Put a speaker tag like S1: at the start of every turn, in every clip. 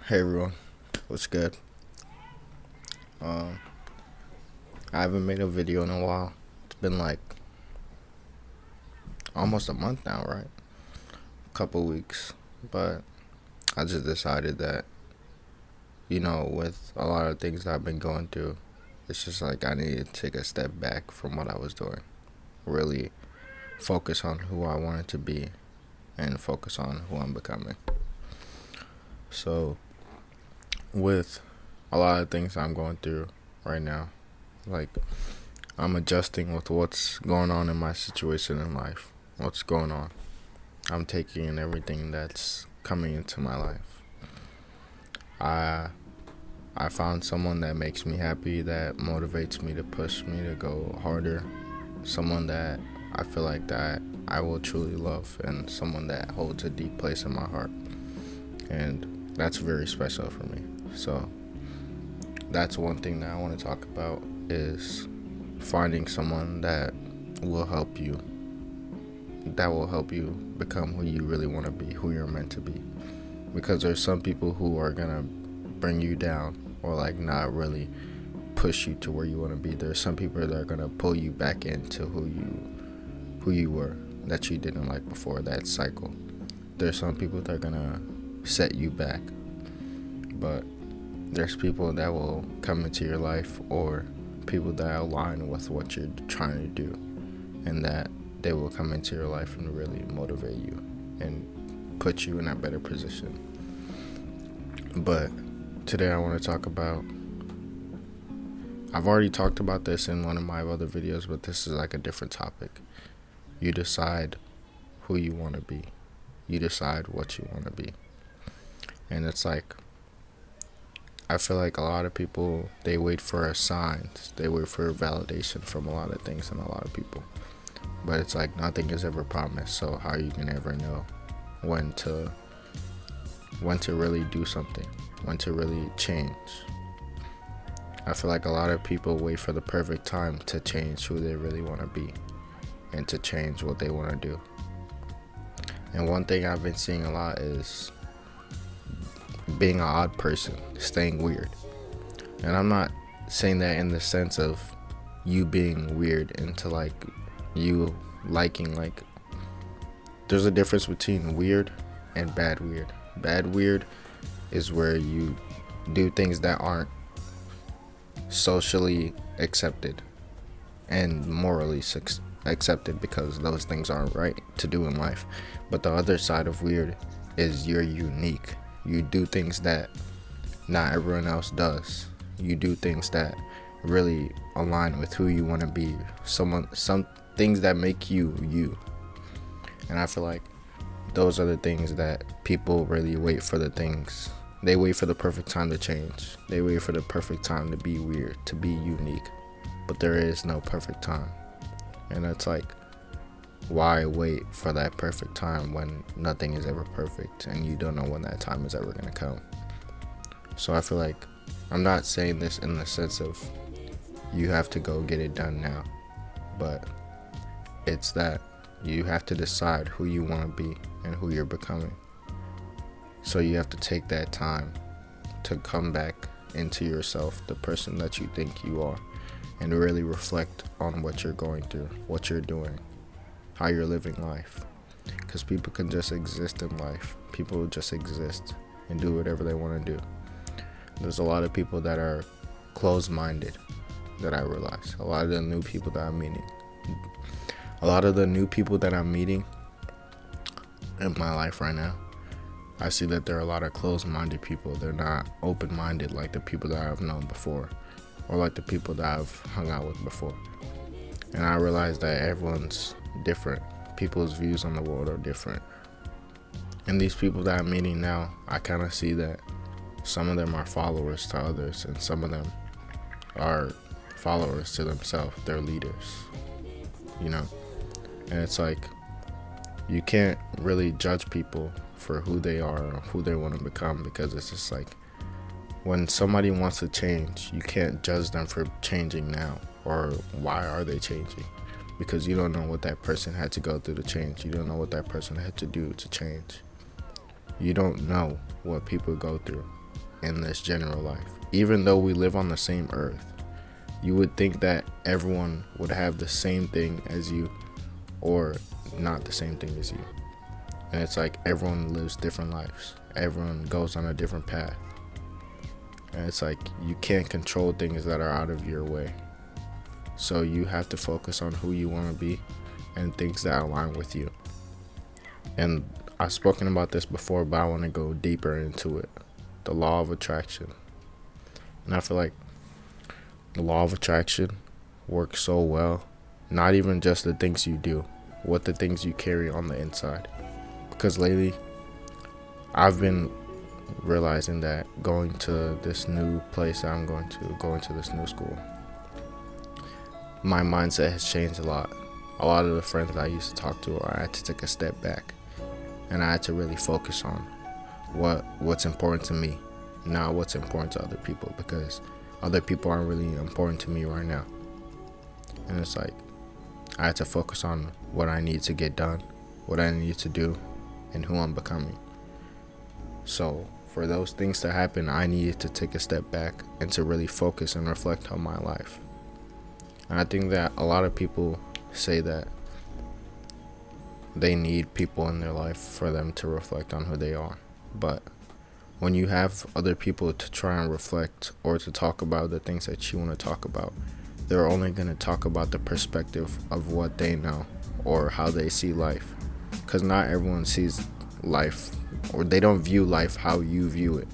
S1: Hey everyone, what's good? Um, I haven't made a video in a while. It's been like almost a month now, right? A couple weeks. But I just decided that, with a lot of things that I've been going through, it's just like I need to take a step back from what I was doing. Really focus on who I wanted to be and focus on who I'm becoming. So, with a lot of things I'm going through right now, like I'm adjusting with what's going on in my situation in life. What's going on? I'm taking in everything that's coming into my life. I I found someone that makes me happy, that motivates me to push me to go harder. Someone that I feel like that I will truly love, and someone that holds a deep place in my heart. And that's very special for me. So that's one thing that I want to talk about is finding someone will help you that will help you become who you really want to be, who you're meant to be. Because there's some people who are gonna bring you down or like not really push you to where you want to be. There's some people that are gonna pull you back into who you were that you didn't like before, that cycle. There's some people that are gonna set you back, but there's people that will come into your life, or people that align with what you're trying to do, and that they will come into your life and really motivate you and put you in a better position. But today I want to talk about, I've already talked about this in one of my other videos, but this is like a different topic. You decide who you want to be. You decide what you want to be. And it's like, I feel like a lot of people, they wait for a sign. They wait for validation from a lot of things and a lot of people. But it's like nothing is ever promised. So how you can ever know when to really do something, when to really change. I feel like a lot of people wait for the perfect time to change who they really want to be and to change what they want to do. And one thing I've been seeing a lot is being an odd person, staying weird. And I'm not saying that in the sense of you being weird into like you liking, like, there's a difference between weird and bad weird. Bad weird is where you do things that aren't socially accepted and morally accepted, because those things aren't right to do in life. But the other side of weird is you're unique. You do things that not everyone else does. You do things that really align with who you want to be. Some things that make you you. And I feel like those are the things that people really wait for. The things they wait for the perfect time to change. They wait for the perfect time to be weird, to be unique. But there is no perfect time. And it's like, why wait for that perfect time when nothing is ever perfect and you don't know when that time is ever going to come? So I feel like I'm not saying this in the sense of you have to go get it done now, but it's that you have to decide who you want to be and who you're becoming. So you have to take that time to come back into yourself, the person that you think you are, and really reflect on what you're going through, what you're doing, how you're living life. Because people can just exist in life. People just exist and do whatever they want to do. There's a lot of people that are closed-minded that I realize. A lot of the new people that I'm meeting in my life right now, I see that there are a lot of closed-minded people. They're not open-minded like the people that I've known before, or like the people that I've hung out with before. And I realize that everyone's different. People's views on the world are different. And these people that I'm meeting now, I kind of see that some of them are followers to others, and some of them are followers to themselves. They're leaders, And it's like, you can't really judge people for who they are or who they want to become, because it's just like, when somebody wants to change, you can't judge them for changing now, or why are they changing, because you don't know what that person had to go through to change. You don't know what that person had to do to change. You don't know what people go through. in this general life. Even though we live on the same earth, you would think that everyone would have the same thing as you, or not the same thing as you. And it's like everyone lives different lives. Everyone goes on a different path. And it's like you can't control things that are out of your way. So you have to focus on who you want to be and things that align with you. And I've spoken about this before, but I want to go deeper into it. The law of attraction. And I feel like the law of attraction works so well. Not even just the things you do, what the things you carry on the inside. Because lately, I've been realizing that going to this new place I'm going to this new school, my mindset has changed a lot. A lot of the friends I used to talk to, I had to take a step back, and I had to really focus on what's important to me, not what's important to other people, because other people aren't really important to me right now. And it's like I had to focus on what I need to get done, what I need to do, and who I'm becoming. So for those things to happen, I needed to take a step back and to really focus and reflect on my life. And I think that a lot of people say that they need people in their life for them to reflect on who they are. But when you have other people to try and reflect or to talk about the things that you want to talk about, they're only going to talk about the perspective of what they know or how they see life. Because not everyone sees life, or they don't view life how you view it.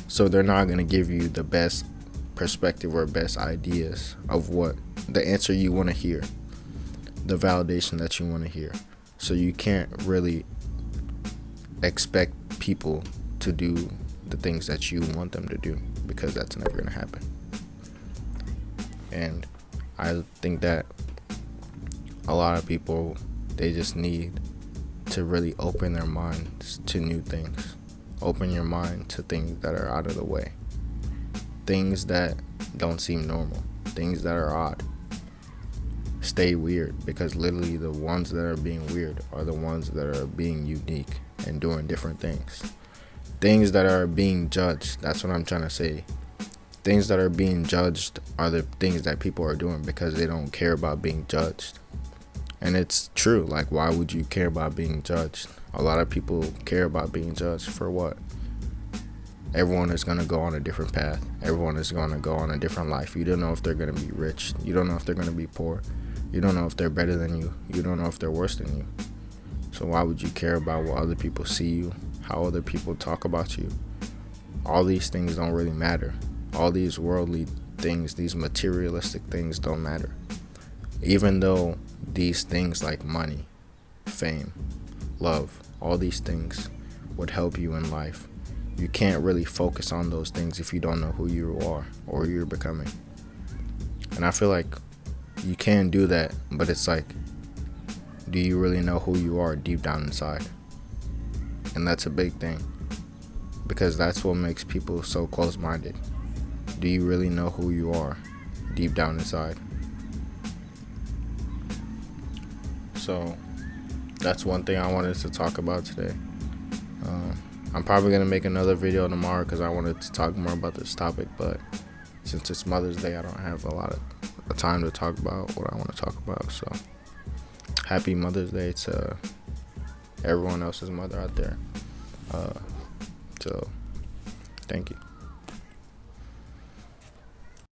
S1: So they're not going to give you the best perspective or best ideas of what the answer you want to hear, the validation that you want to hear. So you can't really expect people to do the things that you want them to do, because that's never going to happen. And I think that a lot of people, they just need to really open their minds to new things. Open your mind to things that are out of the way. Things that don't seem normal. Things that are odd. Stay weird, because literally the ones that are being weird are the ones that are being unique and doing different things. Things that are being judged, that's what I'm trying to say. Things that are being judged are the things that people are doing because they don't care about being judged. And it's true. Like, why would you care about being judged? A lot of people care about being judged for what? Everyone is going to go on a different path. Everyone is going to go on a different life. You don't know if they're going to be rich. You don't know if they're going to be poor. You don't know if they're better than you. You don't know if they're worse than you. So why would you care about what other people see you? How other people talk about you? All these things don't really matter. All these worldly things, these materialistic things don't matter. Even though these things like money, fame, love, all these things would help you in life, you can't really focus on those things if you don't know who you are or who you're becoming. And I feel like you can do that, but it's like, do you really know who you are deep down inside? And that's a big thing, because that's what makes people so close-minded. Do you really know who you are deep down inside? So that's one thing I wanted to talk about today. I'm probably going to make another video tomorrow because I wanted to talk more about this topic, but since it's Mother's Day, I don't have a lot of time to talk about what I want to talk about. So happy Mother's Day to everyone else's mother out there. So thank you.